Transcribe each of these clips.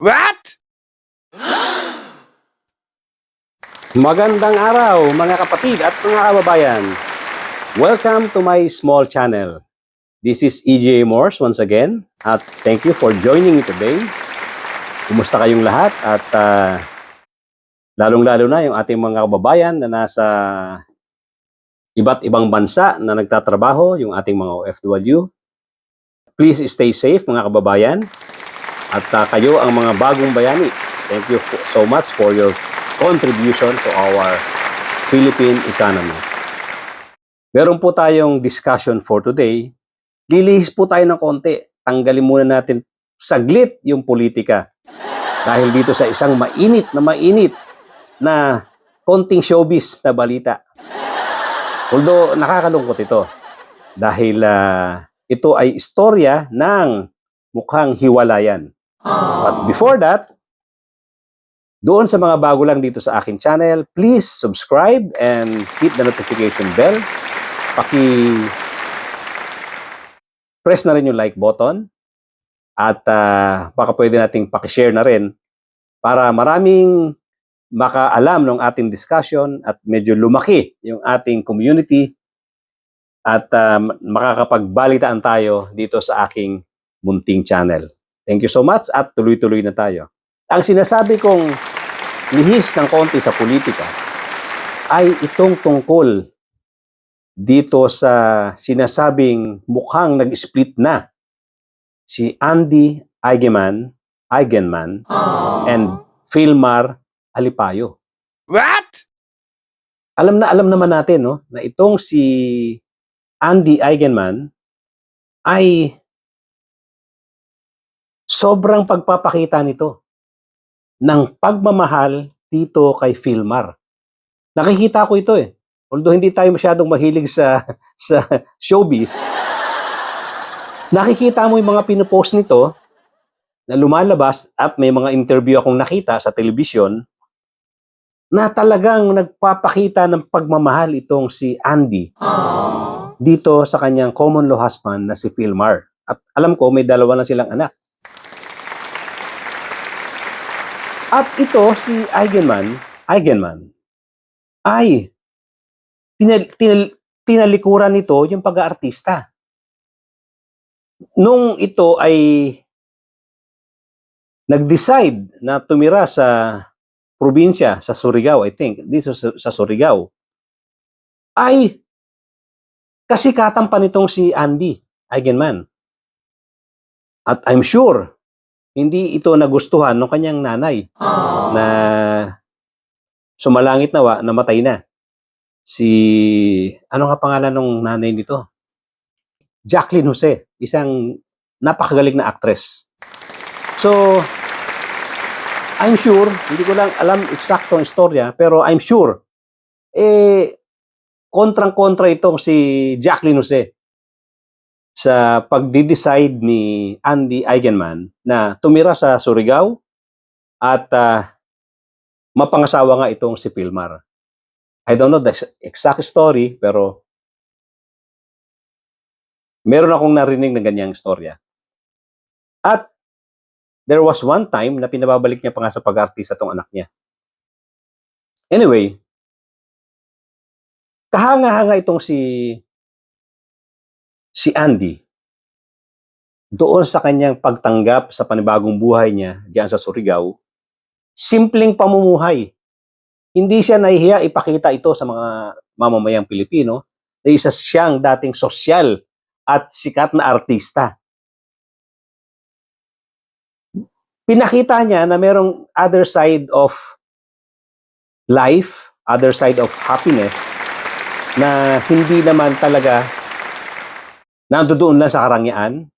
What? Magandang araw mga kapatid at mga kababayan. Welcome to my small channel. This is EJ Morse once again at thank you for joining me today. Kumusta kayong lahat at lalong-lalo na yung ating mga kababayan na nasa iba't ibang bansa na nagtatrabaho, yung ating mga OFW. Please stay safe mga kababayan at kayo ang mga bagong bayani. Thank you so much for your contribution to our Philippine economy. Meron po tayong discussion for today. Lilihis po tayo ng konti. Tanggalin muna natin saglit yung politika. Dahil dito sa isang mainit na konting showbiz na balita. Although nakakalungkot ito. Dahil ito ay istorya ng mukhang hiwalayan. But before that, doon sa mga bago lang dito sa aking channel, please subscribe and hit the notification bell. Press na rin yung like button. At baka pwede nating pakishare na rin para maraming makaalam ng ating discussion at medyo lumaki yung ating community at makakapagbalitaan tayo dito sa aking munting channel. Thank you so much at tuloy-tuloy na tayo. Ang sinasabi kong lihis ng konti sa politika ay itong tungkol dito sa sinasabing mukhang nag-split na si Andy Eigenman and Philmar Alipayo. What? Alam naman natin no, na itong si Andy Eigenman ay sobrang pagpapakita nito ng pagmamahal dito kay Philmar. Nakikita ko ito eh. Although hindi tayo masyadong mahilig sa showbiz, nakikita mo yung mga pinupost nito na lumalabas at may mga interview akong nakita sa telebisyon na talagang nagpapakita ng pagmamahal itong si Andy dito sa kanyang common law husband na si Philmar. At alam ko may dalawa na silang anak. At ito, si Eigenman ay tinalikuran nito yung pag-aartista. Nung ito ay nag-decide na tumira sa probinsya, sa Surigao, I think, dito sa Surigao, ay kasikatan pa nitong si Andy Eigenman. At I'm sure, hindi ito nagustuhan ng kanyang nanay na sumalangit nawa, namatay na. Ano nga pangalan ng nanay nito? Jacqueline Jose, isang napakagaling na actress. So, I'm sure, hindi ko lang alam eksaktong istorya, pero I'm sure, kontrang-kontra itong si Jacqueline Jose sa pagdi-decide ni Andy Eigenman na tumira sa Surigao at mapangasawa nga itong si Philmar. I don't know the exact story, pero meron akong narinig na ganyang istorya. At there was one time na pinababalik niya pa nga sa pag-artista tong anak niya. Anyway, kahanga-hanga itong si Andy doon sa kanyang pagtanggap sa panibagong buhay niya diyan sa Surigao. Simpleng pamumuhay. Hindi siya nahihiya ipakita ito sa mga mamamayang Pilipino na isa siyang dating sosyal at sikat na artista. Pinakita niya na merong other side of life, other side of happiness na hindi naman talaga nandoon lang sa karangyaan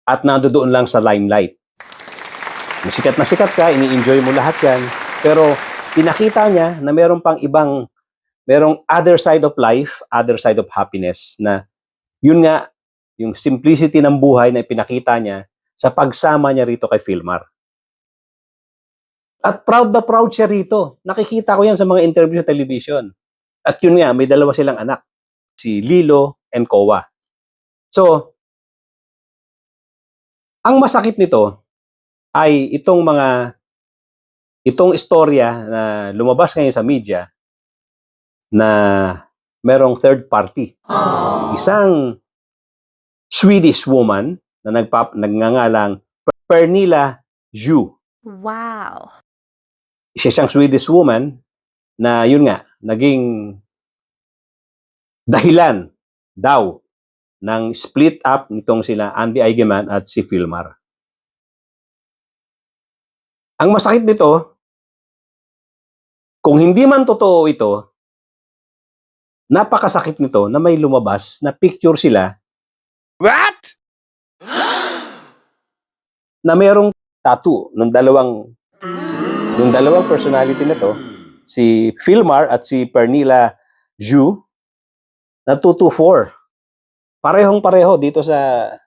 at nandoon lang sa limelight. Kung sikat na sikat ka, ini-enjoy mo lahat yan, pero pinakita niya na meron pang merong other side of life, other side of happiness na yun nga, yung simplicity ng buhay na pinakita niya sa pagsama niya rito kay Philmar. At proud na proud siya rito. Nakikita ko yan sa mga interview sa television. At yun nga, may dalawa silang anak, si Lilo and Kowa. So, ang masakit nito, ay itong istorya na lumabas ngayon sa media na merong third party. Isang Swedish woman na nagngangalang Pernilla Zhu. Wow. Isa siyang Swedish woman na yun nga, naging dahilan daw ng split up nitong sila Andy Eigenman at si Filmar. Ang masakit nito, kung hindi man totoo ito, napakasakit nito na may lumabas na picture sila. What? Na merong tattoo ng dalawang personality na to, si Filmar at si Pernilla Zhu, na 224. Parehong-pareho dito sa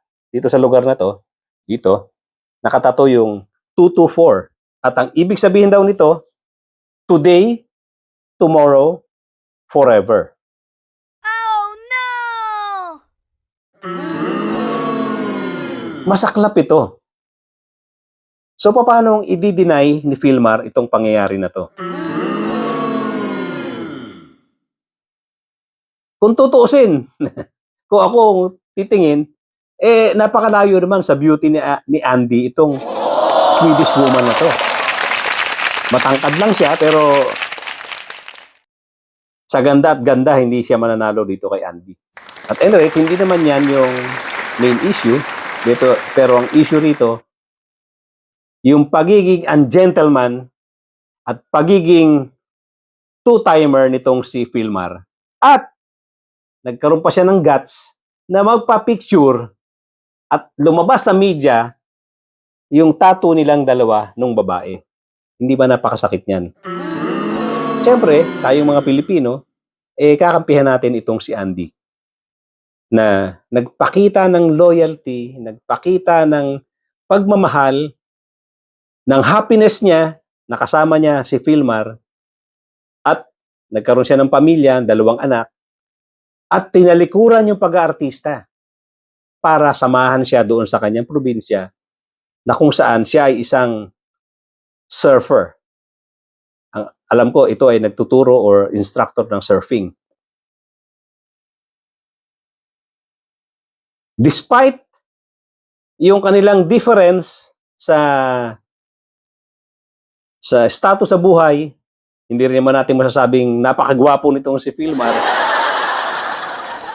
lugar na to, dito, nakatato yung 224. At ang ibig sabihin daw nito, today, tomorrow, forever. Oh no! Masaklap ito. So, paano i-deny ni Filmar itong pangyayari na to? Kung tutuusin, kung ako titingin, napakalayo naman sa beauty ni Andy itong Swedish woman na to. Matangkad lang siya, pero sa ganda at ganda, hindi siya mananalo dito kay Andy. At anyway, hindi naman yan yung main issue dito, pero ang issue rito, yung pagiging ungentleman at pagiging two-timer nitong si Filmar. At nagkaroon pa siya ng guts na magpa-picture at lumabas sa media yung tattoo nilang dalawa nung babae. Hindi ba napakasakit niyan? Siyempre, tayong mga Pilipino, kakampihan natin itong si Andy na nagpakita ng loyalty, nagpakita ng pagmamahal, ng happiness niya, nakasama niya si Filmar, at nagkaroon siya ng pamilya, 2 anak, at tinalikuran yung pag-aartista para samahan siya doon sa kanyang probinsya na kung saan siya ay isang surfer. Alam ko, ito ay nagtuturo or instructor ng surfing. Despite yung kanilang difference sa status sa buhay, hindi rin naman natin masasabing napakagwapo nitong si Filmar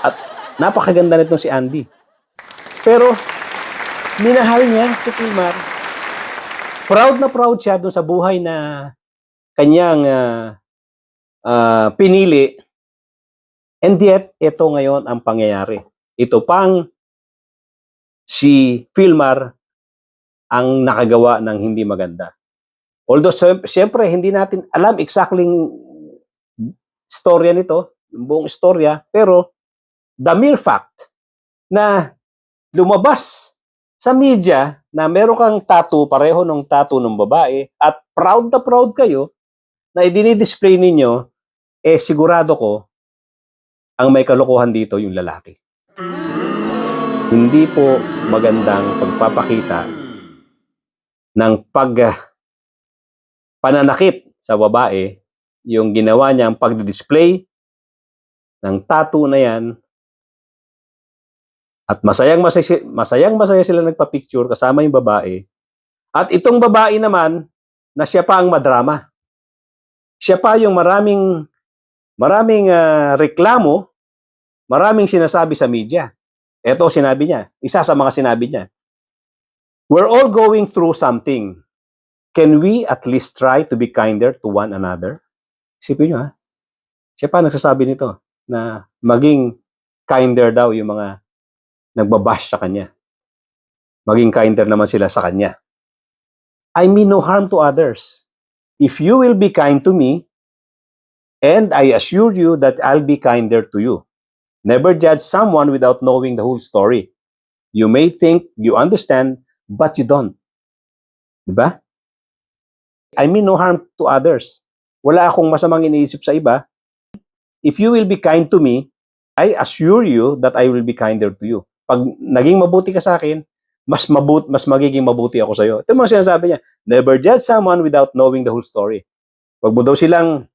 at napakaganda nitong si Andy. Pero minahal niya si Filmar. Proud na proud siya dun sa buhay na kanyang pinili. And yet, ito ngayon ang pangyayari. Ito pang si Filmar ang nakagawa ng hindi maganda. Although, siyempre, hindi natin alam exactly storya nito, yung buong istorya, pero the mere fact na lumabas sa media na meron kang tattoo, pareho ng tattoo ng babae, at proud na proud kayo na i-display ninyo, sigurado ko, ang may kalokohan dito yung lalaki. Hindi po magandang pagpapakita ng pananakit sa babae, yung ginawa niyang pag-display ng tattoo na yan, at masayang-masaya sila nagpa-picture kasama yung babae. At itong babae naman, na siya pa ang madrama. Siya pa yung maraming reklamo, maraming sinasabi sa media. Ito sinabi niya, isa sa mga sinabi niya. We're all going through something. Can we at least try to be kinder to one another? Isipin niyo, ha? Siya pa nagsasabi nito na maging kinder daw yung mga nagbabash sa kanya. Maging kinder naman sila sa kanya. I mean no harm to others. If you will be kind to me, and I assure you that I'll be kinder to you. Never judge someone without knowing the whole story. You may think you understand, but you don't. Diba? I mean no harm to others. Wala akong masamang iniisip sa iba. If you will be kind to me, I assure you that I will be kinder to you. Pag naging mabuti ka sa akin, mas magiging mabuti ako sa'yo. Ito yung mga sinasabi niya. Never judge someone without knowing the whole story. Huwag mo daw silang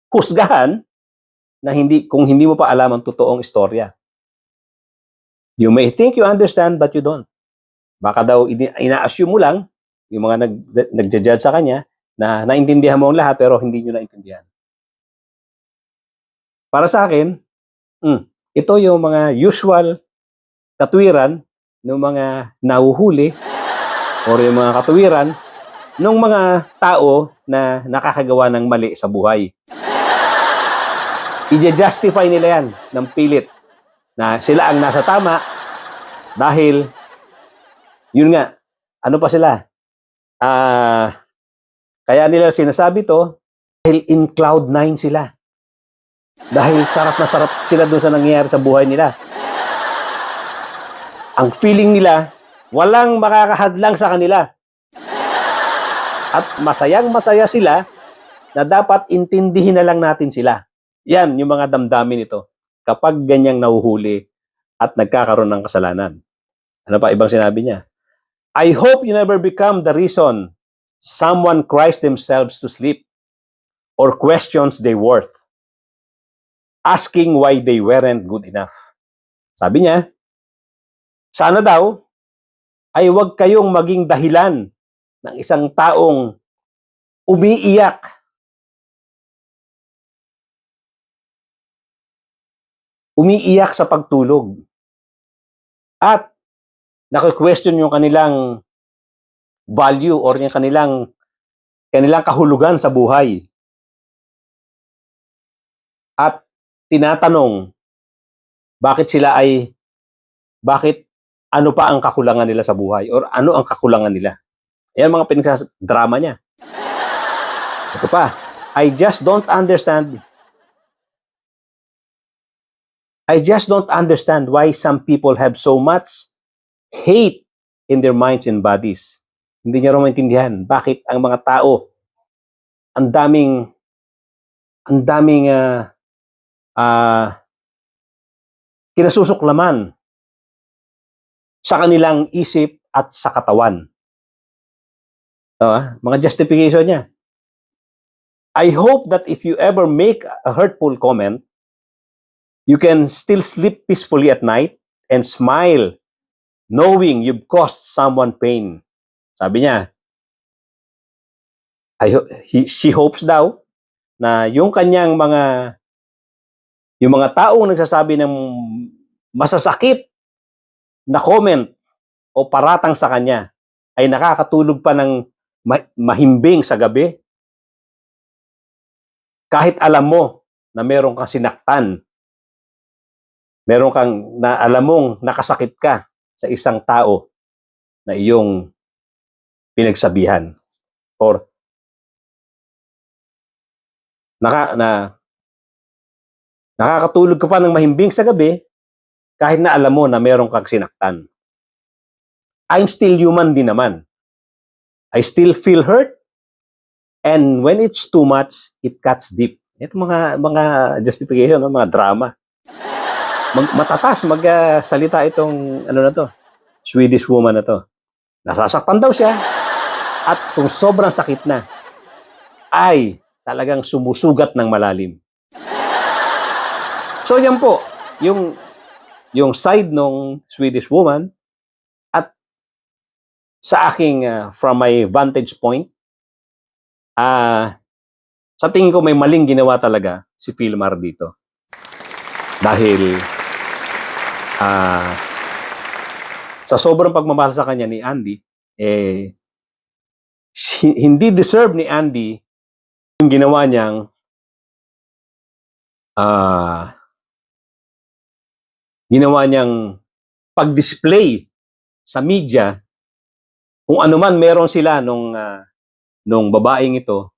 husgahan na kung hindi mo pa alam ang totoong istorya. You may think you understand, but you don't. Baka daw ina-assume mo lang, yung mga nagja-judge sa kanya, na naintindihan mo ang lahat, pero hindi nyo naintindihan. Para sa akin, ito yung mga usual katwiran ng mga nahuhuli o yung mga katwiran ng mga tao na nakakagawa ng mali sa buhay. I-justify nila yan ng pilit na sila ang nasa tama dahil, yun nga, ano pa sila? Kaya nila sinasabi to dahil in cloud 9 sila. Dahil sarap na sarap sila doon sa nangyayari sa buhay nila. Ang feeling nila, walang makakahadlang sa kanila. At masayang masaya sila na dapat intindihin na lang natin sila. Yan yung mga damdamin nito kapag ganyang nahuhuli at nagkakaroon ng kasalanan. Ano pa ibang sinabi niya? I hope you never become the reason someone cries themselves to sleep or questions their worth, asking why they weren't good enough. Sabi niya, sana daw ay huwag kayong maging dahilan ng isang taong umiiyak sa pagtulog at naki-question yung kanilang value or yung kanilang kahulugan sa buhay. At tinatanong bakit ano pa ang kakulangan nila sa buhay or ano ang kakulangan nila. Yan mga pinagsadrama niya. Ito pa, I just don't understand why some people have so much hate in their minds and bodies. Hindi niya rin maintindihan bakit ang mga tao ang daming kinasusuklaman sa kanilang isip at sa katawan. Mga justification niya. I hope that if you ever make a hurtful comment, you can still sleep peacefully at night and smile knowing you've caused someone pain. Sabi niya, she hopes daw na yung mga taong nagsasabi ng masasakit na comment o paratang sa kanya ay nakakatulog pa ng mahimbing sa gabi. Kahit alam mo na meron kang sinaktan, meron kang na alam mong nakasakit ka sa isang tao na iyong pinagsabihan or nakakatulog ka pa ng mahimbing sa gabi kahit na alam mo na meron kang sinaktan. I'm still human din naman. I still feel hurt, and when it's too much, it cuts deep. Ito mga justification, mga drama. Matatas magsalita itong Swedish woman na to. Nasasaktan daw siya at kung sobrang sakit na ay talagang sumusugat ng malalim. So yan po yung side ng Swedish woman at sa aking from my vantage point sa tingin ko may maling ginawa talaga si Filmar dito. Dahil sa sobrang pagmamahal sa kanya ni Andy, hindi deserve ni Andy yung ginawa niyang pag-display sa media kung ano man meron sila nung babaeng ito,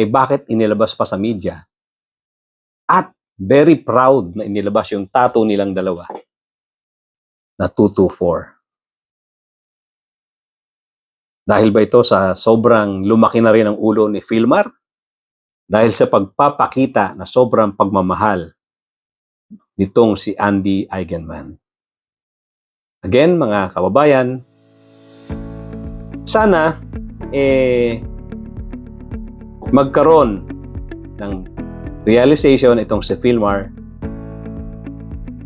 bakit inilabas pa sa media? At very proud na inilabas yung tattoo nilang dalawa na 224. Dahil ba ito sa sobrang lumaki na rin ang ulo ni Filmar? Dahil sa pagpapakita na sobrang pagmamahal nitong si Andy Eigenman. Again, mga kababayan, sana magkaroon ng realization itong si Philmar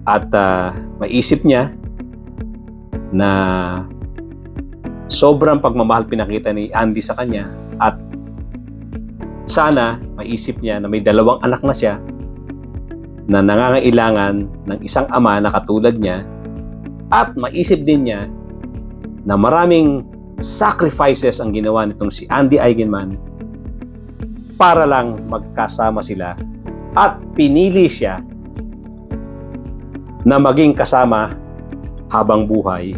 at maisip niya na sobrang pagmamahal pinakita ni Andy sa kanya at sana maisip niya na may 2 anak na siya na nangangailangan ng isang ama na katulad niya at maisip din niya na maraming sacrifices ang ginawa nitong si Andy Eigenman para lang magkasama sila at pinili siya na maging kasama habang buhay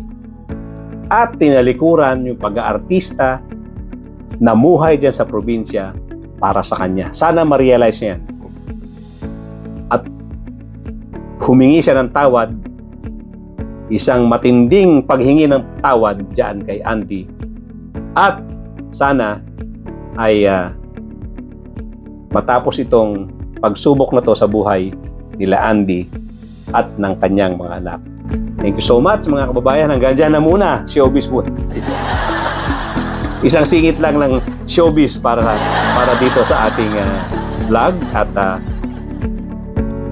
at tinalikuran yung pag-aartista na muhay dyan sa probinsya para sa kanya. Sana ma-realize niya yan. At humingi siya ng tawad, isang matinding paghingi ng tawad dyan kay Andy. At sana ay matapos itong pagsubok na to sa buhay nila Andy at ng kanyang mga anak. Thank you so much mga kababayan. Hanggang dyan na muna, showbiz po. Isang singit lang ng showbiz para dito sa ating vlog at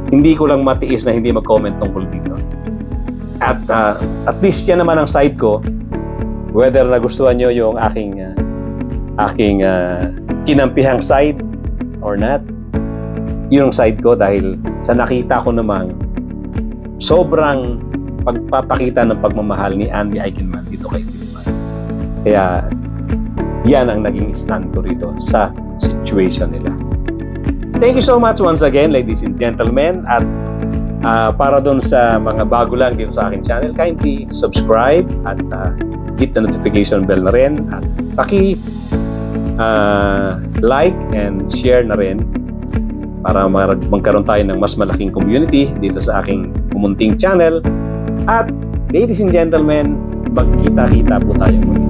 hindi ko lang matiis na hindi mag-comment tungkol dito. At least yan naman ang side ko, whether nagustuhan nyo yung aking kinampihang side or not, yun ang side ko dahil sa nakita ko namang sobrang pagpapakita ng pagmamahal ni Andy Eigenman dito kay Philmar. Kaya yan ang naging stand ko rito sa situation nila. Thank you so much once again, ladies and gentlemen. At para doon sa mga bago lang dito sa aking channel, kindly subscribe at hit the notification bell na rin. At like and share na rin para magkaroon tayo ng mas malaking community dito sa aking pumunting channel. At ladies and gentlemen, magkita-kita po tayo muli.